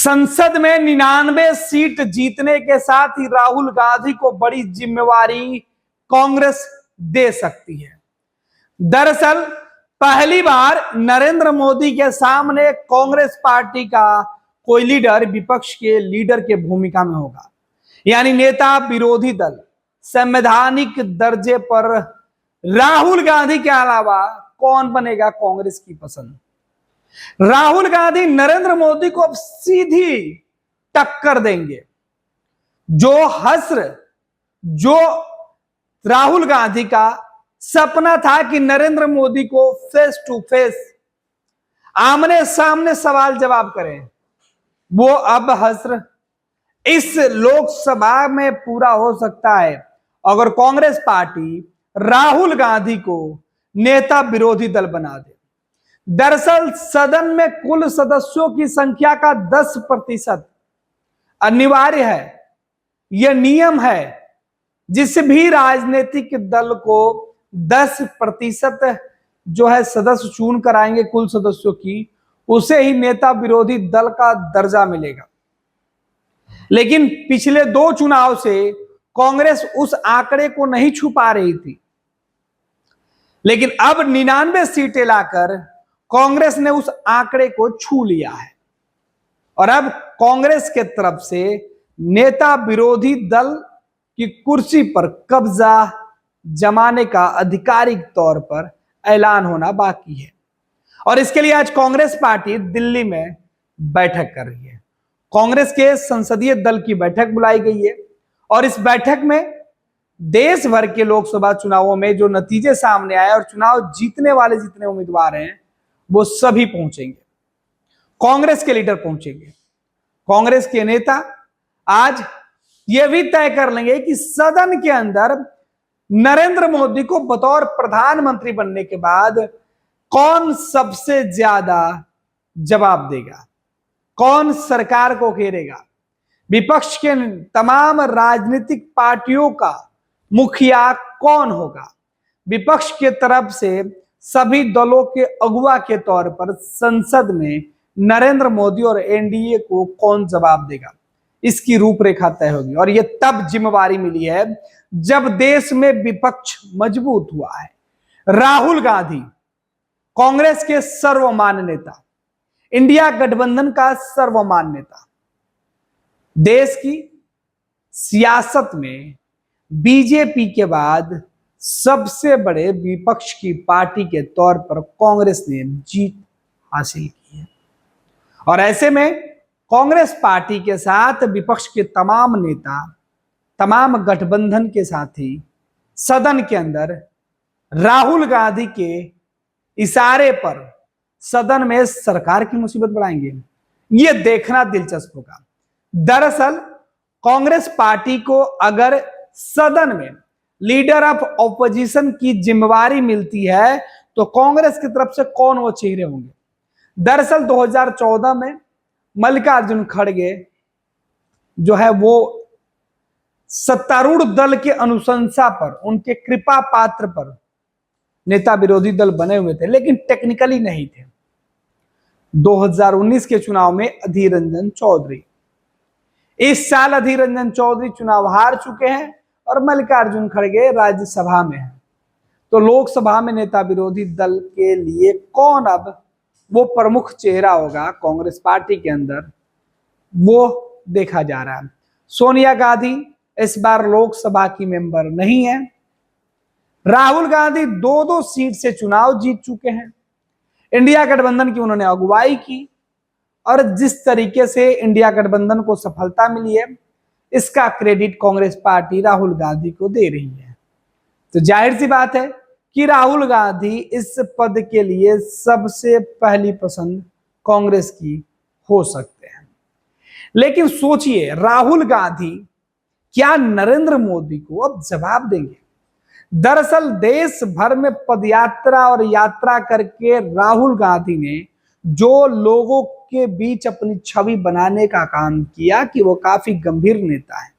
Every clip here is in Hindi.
संसद में 99 सीट जीतने के साथ ही राहुल गांधी को बड़ी जिम्मेवारी कांग्रेस दे सकती है। दरअसल पहली बार नरेंद्र मोदी के सामने कांग्रेस पार्टी का कोई लीडर विपक्ष के लीडर के भूमिका में होगा, यानी नेता विरोधी दल। संवैधानिक दर्जे पर राहुल गांधी के अलावा कौन बनेगा कांग्रेस की पसंद? राहुल गांधी नरेंद्र मोदी को अब सीधी टक्कर देंगे। जो राहुल गांधी का सपना था कि नरेंद्र मोदी को फेस टू फेस आमने सामने सवाल जवाब करें, वो अब हस्र इस लोकसभा में पूरा हो सकता है अगर कांग्रेस पार्टी राहुल गांधी को नेता विरोधी दल बना दे। दरअसल सदन में कुल सदस्यों की संख्या का 10% अनिवार्य है। यह नियम है, जिस भी राजनीतिक दल को 10% जो है सदस्य चुन कर आएंगे कुल सदस्यों की, उसे ही नेता विरोधी दल का दर्जा मिलेगा। लेकिन पिछले 2 चुनाव से कांग्रेस उस आंकड़े को नहीं छू पा रही थी, लेकिन अब 99 सीटें लाकर कांग्रेस ने उस आंकड़े को छू लिया है और अब कांग्रेस के तरफ से नेता विरोधी दल की कुर्सी पर कब्जा जमाने का आधिकारिक तौर पर ऐलान होना बाकी है। और इसके लिए आज कांग्रेस पार्टी दिल्ली में बैठक कर रही है। कांग्रेस के संसदीय दल की बैठक बुलाई गई है और इस बैठक में देश भर के लोकसभा चुनावों में जो नतीजे सामने आए और चुनाव जीतने वाले जितने उम्मीदवार हैं वो सभी पहुंचेंगे। कांग्रेस के लीडर पहुंचेंगे। कांग्रेस के नेता आज यह भी तय कर लेंगे कि सदन के अंदर नरेंद्र मोदी को बतौर प्रधानमंत्री बनने के बाद कौन सबसे ज्यादा जवाब देगा, कौन सरकार को घेरेगा। विपक्ष के तमाम राजनीतिक पार्टियों का मुखिया कौन होगा, विपक्ष के तरफ से सभी दलों के अगुवा के तौर पर संसद में नरेंद्र मोदी और एनडीए को कौन जवाब देगा, इसकी रूपरेखा तय होगी। और यह तब जिम्मेवारी मिली है जब देश में विपक्ष मजबूत हुआ है। राहुल गांधी कांग्रेस के सर्वमान्य नेता, इंडिया गठबंधन का सर्वमान्य नेता, देश की सियासत में बीजेपी के बाद सबसे बड़े विपक्ष की पार्टी के तौर पर कांग्रेस ने जीत हासिल की है। और ऐसे में कांग्रेस पार्टी के साथ विपक्ष के तमाम नेता, तमाम गठबंधन के साथी सदन के अंदर राहुल गांधी के इशारे पर सदन में सरकार की मुसीबत बढ़ाएंगे। यह देखना दिलचस्प होगा। दरअसल कांग्रेस पार्टी को अगर सदन में लीडर ऑफ ऑपोजिशन की जिम्मेवारी मिलती है तो कांग्रेस की तरफ से कौन वो चेहरे होंगे। दरअसल 2014 में मल्लिकार्जुन खड़गे जो है वो सत्तारूढ़ दल के अनुशंसा पर, उनके कृपा पात्र पर नेता विरोधी दल बने हुए थे, लेकिन टेक्निकली नहीं थे। 2019 के चुनाव में अधीर रंजन चौधरी, इस साल अधीर रंजन चौधरी चुनाव हार चुके हैं और मल्लिकार्जुन खड़गे राज्यसभा में हैं। तो लोकसभा में नेता विरोधी दल के लिए कौन अब वो प्रमुख चेहरा होगा कांग्रेस पार्टी के अंदर, वो देखा जा रहा है। सोनिया गांधी इस बार लोकसभा की मेंबर नहीं है। राहुल गांधी 2-2 सीट से चुनाव जीत चुके हैं। इंडिया गठबंधन की उन्होंने अगुवाई की और जिस तरीके से इंडिया गठबंधन को सफलता मिली है, इसका क्रेडिट कांग्रेस पार्टी राहुल गांधी को दे रही है। तो जाहिर सी बात है कि राहुल गांधी इस पद के लिए सबसे पहली पसंद कांग्रेस की हो सकते हैं। लेकिन सोचिए, राहुल गांधी क्या नरेंद्र मोदी को अब जवाब देंगे? दरअसल देश भर में पदयात्रा और यात्रा करके राहुल गांधी ने जो लोगों के बीच अपनी छवि बनाने का काम किया कि वो काफी गंभीर नेता है,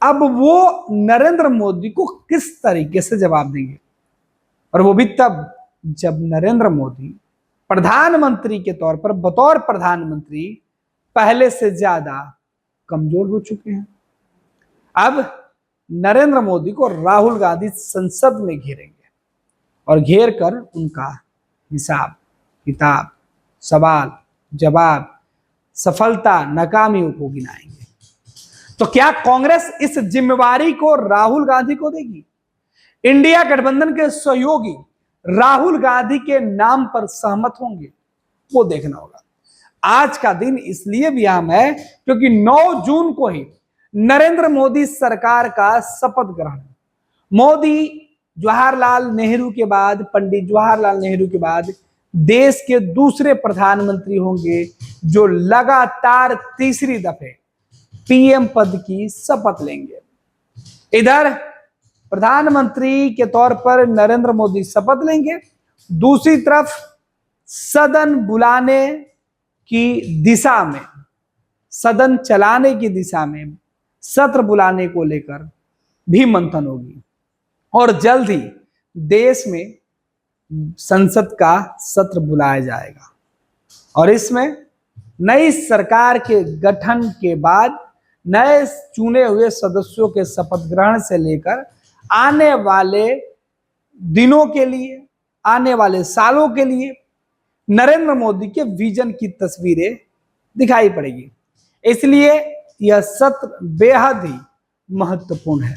अब वो नरेंद्र मोदी को किस तरीके से जवाब देंगे? और वो भी तब जब नरेंद्र मोदी प्रधानमंत्री के तौर पर, बतौर प्रधानमंत्री पहले से ज्यादा कमजोर हो चुके हैं। अब नरेंद्र मोदी को राहुल गांधी संसद में घेरेंगे और घेर कर उनका हिसाब किताब, सवाल जवाब, सफलता नाकामियों को गिनाएंगे। तो क्या कांग्रेस इस जिम्मेवारी को राहुल गांधी को देगी? इंडिया गठबंधन के सहयोगी राहुल गांधी के नाम पर सहमत होंगे? वो देखना होगा। आज का दिन इसलिए भी अहम है क्योंकि 9 जून को ही नरेंद्र मोदी सरकार का शपथ ग्रहण। मोदी जवाहरलाल नेहरू के बाद, पंडित जवाहरलाल नेहरू के बाद देश के दूसरे प्रधानमंत्री होंगे जो लगातार तीसरी दफे पीएम पद की शपथ लेंगे। इधर प्रधानमंत्री के तौर पर नरेंद्र मोदी शपथ लेंगे, दूसरी तरफ सदन बुलाने की दिशा में, सदन चलाने की दिशा में, सत्र बुलाने को लेकर भी मंथन होगी और जल्द ही देश में संसद का सत्र बुलाया जाएगा। और इसमें नई सरकार के गठन के बाद नए चुने हुए सदस्यों के शपथ ग्रहण से लेकर आने वाले दिनों के लिए, आने वाले सालों के लिए नरेंद्र मोदी के विजन की तस्वीरें दिखाई पड़ेगी। इसलिए यह सत्र बेहद ही महत्वपूर्ण है।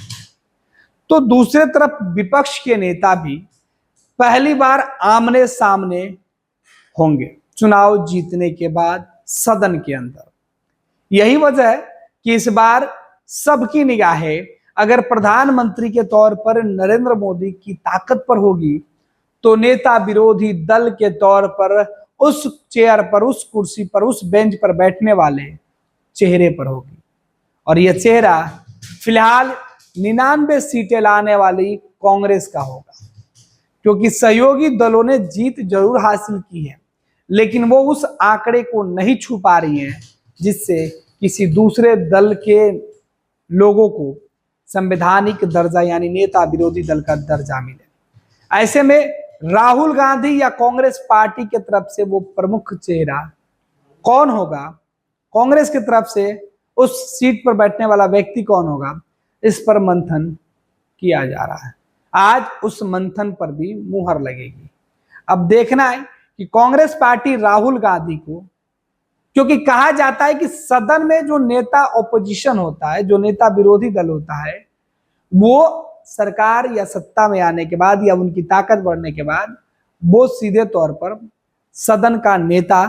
तो दूसरे तरफ विपक्ष के नेता भी पहली बार आमने सामने होंगे चुनाव जीतने के बाद सदन के अंदर। यही वजह है कि इस बार सबकी निगाहें अगर प्रधानमंत्री के तौर पर नरेंद्र मोदी की ताकत पर होगी तो नेता विरोधी दल के तौर पर उस चेयर पर, उस कुर्सी पर, उस बेंच पर बैठने वाले चेहरे पर होगी। और यह चेहरा फिलहाल 99 सीटें लाने वाली कांग्रेस का होगा, क्योंकि सहयोगी दलों ने जीत जरूर हासिल की है लेकिन वो उस आंकड़े को नहीं छू पा रही हैं जिससे किसी दूसरे दल के लोगों को संवैधानिक दर्जा यानी नेता विरोधी दल का दर्जा मिले। ऐसे में राहुल गांधी या कांग्रेस पार्टी की तरफ से वो प्रमुख चेहरा कौन होगा, कांग्रेस की तरफ से उस सीट पर बैठने वाला व्यक्ति कौन होगा, इस पर मंथन किया जा रहा है। आज उस मंथन पर भी मुहर लगेगी। अब देखना है कि कांग्रेस पार्टी राहुल गांधी को, क्योंकि कहा जाता है कि सदन में जो नेता ऑपोजिशन होता है, जो नेता विरोधी दल होता है, वो सरकार या सत्ता में आने के बाद या उनकी ताकत बढ़ने के बाद वो सीधे तौर पर सदन का नेता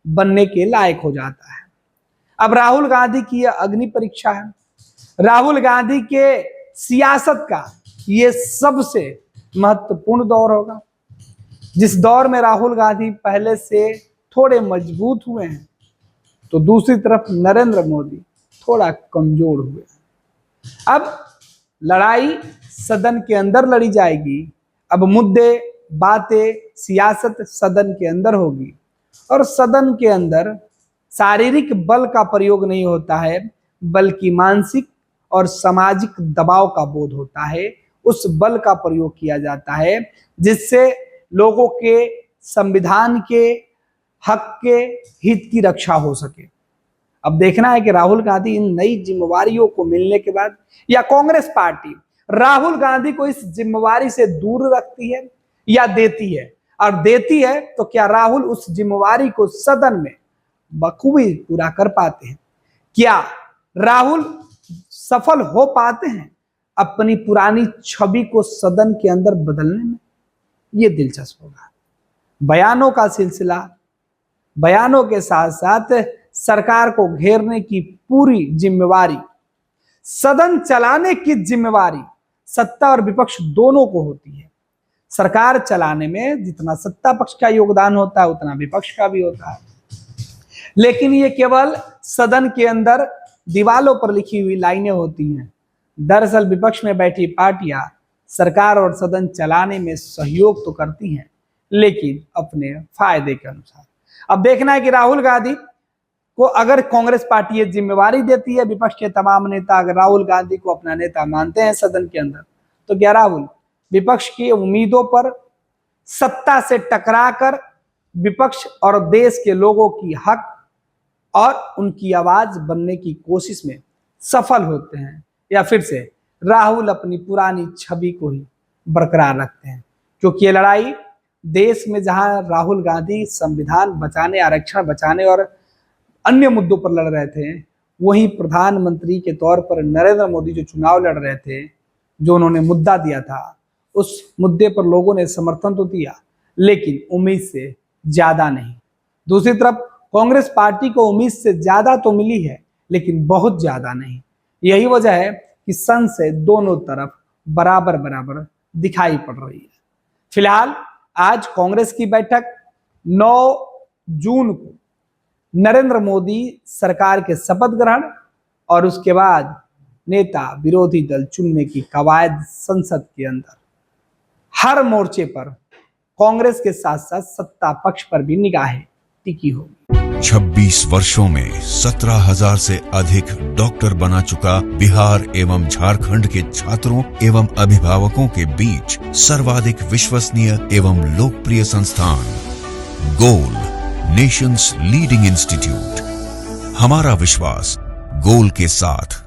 बनने के लायक हो जाता है। अब राहुल गांधी की यह अग्नि परीक्षा है। राहुल गांधी के सियासत का ये सबसे महत्वपूर्ण दौर होगा, जिस दौर में राहुल गांधी पहले से थोड़े मजबूत हुए हैं तो दूसरी तरफ नरेंद्र मोदी थोड़ा कमजोर हुए हैं। अब लड़ाई सदन के अंदर लड़ी जाएगी। अब मुद्दे, बातें, सियासत सदन के अंदर होगी और सदन के अंदर शारीरिक बल का प्रयोग नहीं होता है बल्कि मानसिक और सामाजिक दबाव का बोध होता है। उस बल का प्रयोग किया जाता है जिससे लोगों के संविधान के हक के हित की रक्षा हो सके। अब देखना है कि राहुल गांधी इन नई जिम्मेवारियों को मिलने के बाद या कांग्रेस पार्टी राहुल गांधी को इस जिम्मेवारी से दूर रखती है या देती है, और देती है तो क्या राहुल उस जिम्मेवारी को सदन में बखूबी पूरा कर पाते हैं? क्या राहुल सफल हो पाते हैं अपनी पुरानी छवि को सदन के अंदर बदलने में? ये दिलचस्प होगा। बयानों का सिलसिला, बयानों के साथ साथ सरकार को घेरने की पूरी जिम्मेवारी, सदन चलाने की जिम्मेवारी सत्ता और विपक्ष दोनों को होती है। सरकार चलाने में जितना सत्ता पक्ष का योगदान होता है उतना विपक्ष का भी होता है, लेकिन ये केवल सदन के अंदर दीवालों पर लिखी हुई लाइनें होती हैं। दरअसल विपक्ष में बैठी पार्टियां सरकार और सदन चलाने में सहयोग तो करती हैं लेकिन अपने फायदे के अनुसार। अब देखना है कि राहुल गांधी को अगर कांग्रेस पार्टी ये जिम्मेवारी देती है, विपक्ष के तमाम नेता अगर राहुल गांधी को अपना नेता मानते हैं सदन के अंदर, तो क्या राहुल विपक्ष की उम्मीदों पर सत्ता से टकराकर विपक्ष और देश के लोगों की हक और उनकी आवाज बनने की कोशिश में सफल होते हैं, या फिर से राहुल अपनी पुरानी छवि को ही बरकरार रखते हैं? क्योंकि ये लड़ाई देश में जहां राहुल गांधी संविधान बचाने, आरक्षण बचाने और अन्य मुद्दों पर लड़ रहे थे, वहीं प्रधानमंत्री के तौर पर नरेंद्र मोदी जो चुनाव लड़ रहे थे, जो उन्होंने मुद्दा दिया था, उस मुद्दे पर लोगों ने समर्थन तो दिया, लेकिन उम्मीद से ज्यादा नहीं। दूसरी तरफ कांग्रेस पार्टी को उम्मीद से ज्यादा तो मिली है, लेकिन बहुत ज्यादा नहीं। यही वजह है कि सन से दोनों तरफ बराबर बराबर दिखाई पड़ रही है। फिलहाल आज कांग्रेस की बैठक 9 जून को नरेंद्र मोदी सरकार के शपथ ग्रहण और उसके बाद नेता विरोधी दल चुनने की कवायद संसद के अंदर हर मोर्चे पर कांग्रेस के साथ साथ सत्ता पक्ष पर भी निगाहें टिकी होगी। 26 वर्षों में 17,000 से अधिक डॉक्टर बना चुका बिहार एवं झारखंड के छात्रों एवं अभिभावकों के बीच सर्वाधिक विश्वसनीय एवं लोकप्रिय संस्थान गोल, नेशंस लीडिंग इंस्टीट्यूट। हमारा विश्वास गोल के साथ।